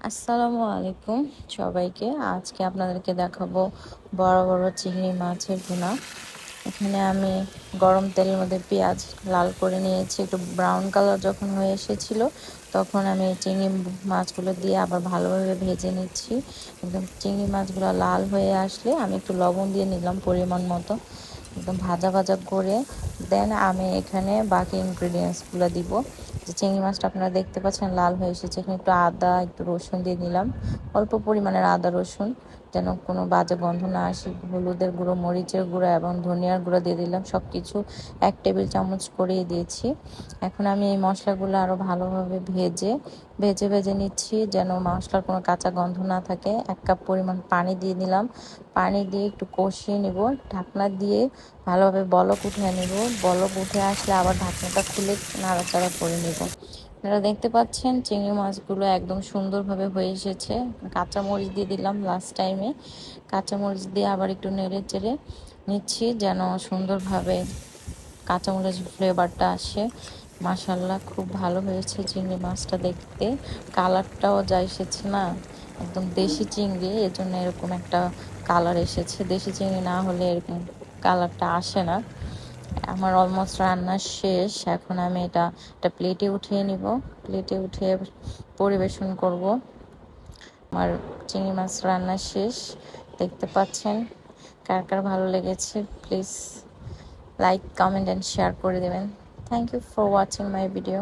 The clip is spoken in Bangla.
আসসালামু আলাইকুম সবাইকে। আজকে আপনাদেরকে দেখাবো বড় বড় চিংড়ি মাছের ভুনা। এখানে আমি গরম তেলের মধ্যে পেঁয়াজ লাল করে নিয়েছি। একটু ব্রাউন কালার যখন হয়ে এসেছিল তখন আমি চিংড়ি মাছগুলো দিয়ে আবার ভালোভাবে ভেজে নিচ্ছি। একদম চিংড়ি মাছগুলো লাল হয়ে আসলে আমি একটু লবণ দিয়ে নিলাম পরিমাণ মতো, একদম ভাজা ভাজা করে। দেন আমি এখানে বাকি ইনগ্রিডিয়েন্টসগুলো দিব। যে চিংড়ি মাছটা আপনারা দেখতে পাচ্ছেন লাল হয়ে এসেছে, এখানে একটু আদা একটু রসুন দিয়ে নিলাম, অল্প পরিমাণের আদা রসুন, যেন কোনো বাজে গন্ধ না আসে। হলুদের গুঁড়ো, মরিচের গুঁড়ো এবং ধনিয়ার গুঁড়ো দিয়ে দিলাম, সব কিছু 1 টেবিল চামচ করেই দিয়েছি। এখন আমি এই মশলাগুলো আরও ভালোভাবে ভেজে ভেজে ভেজে নিচ্ছি, যেন মশলার কোনো কাঁচা গন্ধ না থাকে। 1 কাপ পরিমাণ পানি দিয়ে দিলাম, পানি দিয়ে একটু কষিয়ে নিব, ঢাকনা দিয়ে ভালোভাবে বলক উঠিয়ে নিব। বলক উঠে আসলে আবার ঢাকনাটা খুলে নাড়াচাড়া করে নিব। আপনারা দেখতে পাচ্ছেন চিংড়ি মাছগুলো একদম সুন্দরভাবে হয়ে এসেছে। কাঁচামরিচ দিয়ে দিলাম লাস্ট টাইমে, কাঁচামরিচ দিয়ে আবার একটু নেড়ে চেড়ে নিচ্ছি যেন সুন্দরভাবে কাঁচামরিচ ফ্লেভারটা আসে। মাশাল্লাহ খুব ভালো হয়েছে চিংড়ি মাছটা, দেখতে কালারটাও যা এসেছে না, একদম দেশি চিংড়ি, এজন্য এরকম একটা কালার এসেছে। দেশি চিংড়ি না হলে এরকম কালারটা আসে না। আমার অলমোস্ট রান্না শেষ। এখন আমি একটা প্লেটে উঠিয়ে নিব, প্লেটে উঠিয়ে পরিবেশন করব। আমার চিংড়ি মাছ রান্না শেষ, দেখতে পাচ্ছেন। কার কার ভালো লেগেছে please like, comment and share করে দেবেন। Thank you for watching my video.